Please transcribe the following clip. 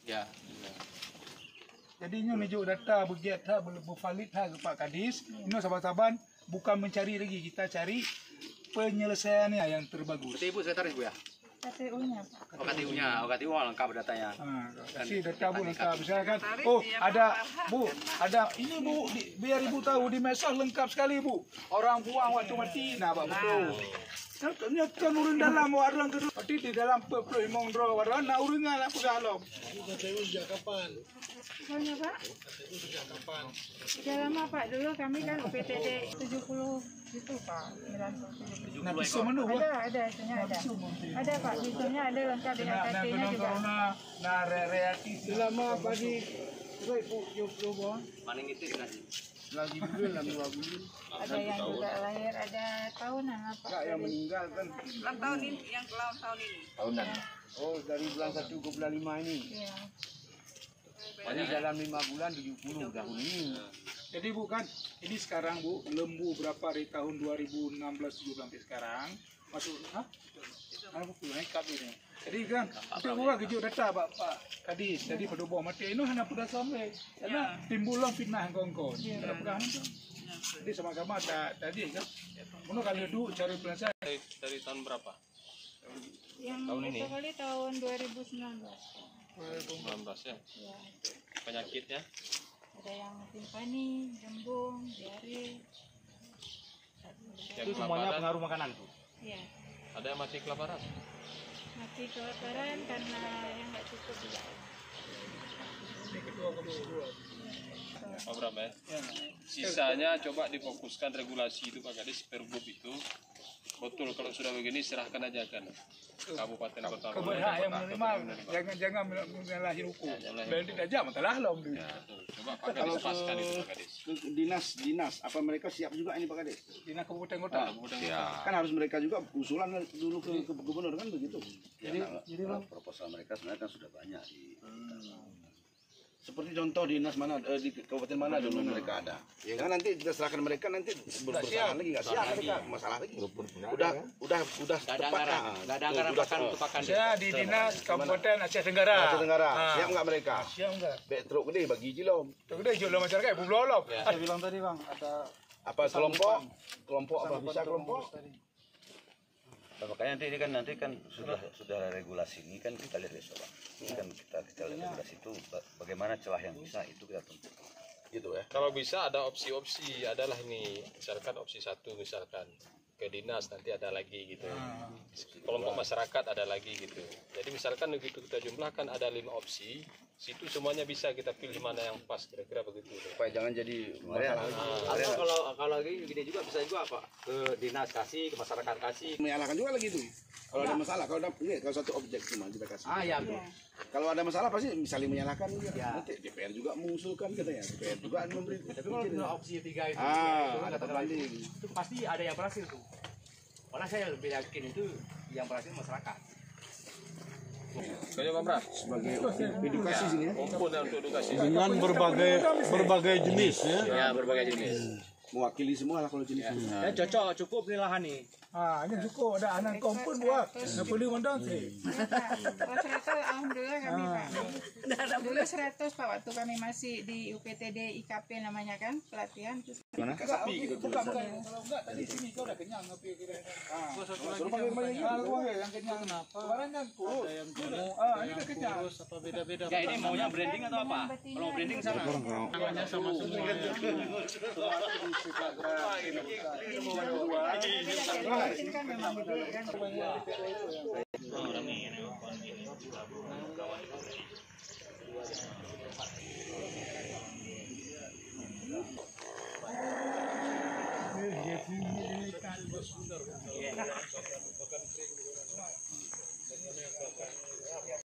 Ya. Jadi ini menunjuk data begiat ha bervalid ha ke Pak Kadis. Ini saban-saban bukan mencari lagi, kita cari penyelesaiannya yang terbagus. Berarti Ibu sekretaris Bu ya? KTU-nya Pak. Oh KTU-nya, KTU lengkap datanya. Kasih data Bu lengkap. Misalkan, oh ada Bu, ada ini Bu, biar Ibu tahu di medsos lengkap sekali Bu. Orang buang waktu mati, nah Pak betul. Nyatakan urun dalam warang terus. Berarti di dalam perpuluh dro warang, nah urungan lah pegalom. KTU sejak kapan? Soalnya Pak? KTU sejak kapan? Sudah lama Pak, dulu kami kan UPTD 70 gitu Pak, 90. Nah pisau mana Bu? Ada, itunya ada. Ada Pak, bisunya ada lengkap dengan KTP-nya juga. Nah reaksi selama pagi. Mana ngitik nasi? Lagi bulan lah 2 bulan. Ada yang juga lahir, ada tahunan apa? Enggak yang meninggal kan. Ulang tahun ini, yang ulang tahun ini. Tahunan. Oh dari bulan 1 ke bulan 5 ini. Iya. Jadi dalam 5 bulan 70 tahun ini. Jadi Bu kan, ini sekarang Bu, lembu berapa dari tahun 2016 17 sampai sekarang masuk apa tuh naik kap ini. Jadi kan, itu gua kejuk data Pak Kadis. Jadi pada bawa mati ini hanya pada sampai karena timbulah fitnah kongkon. Ada pegangan tu. Jadi sama-sama tadi kan. Mana kalau dulu cari pelan Dari tahun berapa? Yang Tahun ini? kali tahun 2019. 2019 ya. Ya. Penyakitnya? Ada yang timpani, jembung, diare. Itu semuanya pengaruh makanan tuh. Iya. Ada yang mati kelaparan? Mati kelaparan karena yang nggak cukup juga. Oh, berapa ya? Sisanya coba difokuskan regulasi itu Pak Kadis, Pergub itu. Betul kalau sudah begini serahkan aja kan kabupaten kota. keberhak yang menerima jangan menyalahi hukum. Dan tidak jam masalah lah Om. Ya, betul. Coba Pak Kadis lepaskan itu Pak Kadis. Dinas apa mereka siap juga ini Pak Kadis? Dinas kabupaten kota. Kan harus mereka juga usulan dulu ke gubernur kan begitu. Jadi Proposal mereka sebenarnya kan sudah banyak di seperti contoh dinas mana di kabupaten mana dulu mereka ada. Jangan nanti kita serahkan mereka nanti bersalah lagi nggak siap mereka masalah lagi. Udah tepat Nggak ada anggaran pakan. saya di dinas kabupaten Aceh Tenggara. Aceh Tenggara siap nggak mereka? Siap enggak? Bek truk gede bagi jilom. Udah jual masyarakat ibu belolop. Saya bilang tadi Bang, ada Apa kelompok apa bisa kelompok? Makanya nanti kan sudah regulasi ini kan kita lihat besok Pak. Ini kan kita lihat regulasi itu bagaimana celah yang bisa itu kita tentukan. Gitu ya. Kalau bisa ada opsi-opsi, adalah ini misalkan opsi 1 misalkan ke dinas nanti ada lagi gitu. Kelompok masyarakat ada lagi gitu. Jadi misalkan begitu kita jumlahkan ada 5 opsi, situ semuanya bisa kita pilih mana yang pas kira-kira begitu. Supaya jangan jadi masalah. Atau kalau lagi gini juga bisa juga Pak, ke dinas kasih, ke masyarakat kasih. Menyalahkan juga lagi tuh. Kalau ada masalah, kalau satu objek cuma kita kasih. Ya betul. Kalau ada masalah pasti saling menyalahkan juga. Nanti DPR juga mengusulkan katanya. DPR juga memberi. Tapi kalau opsi 3 itu, ada pembanding. itu pasti ada yang berhasil tuh. Karena saya lebih yakin itu yang berhasil masyarakat. Kayaknya Pak Bra, Sebagai edukasi sini ya. kompon untuk edukasi. dengan berbagai jenis ya. Ya berbagai jenis. Mewakili semua lah kalau jenis ini. Ya cocok, cukup nih lahan nih. Ini cukup ada anak kompon buat. Nggak perlu undang sih. Kalau 100 alhamdulillah kami Pak. Dulu 100 Pak waktu kami masih di UPTD IKP namanya kan pelatihan terus. Sapi gitu. Bukan. Kalau enggak tadi sini kau udah kenyang ngopi kira. Suruh pakai banyak yang kenyang kenapa? Kemarin kan kurus. Yang gemuk, Ini udah kenyang. kurus apa beda-beda. Ya ini maunya branding atau apa? Kalau branding sana. Namanya sama semua. Ini kan memang betul kan. Dia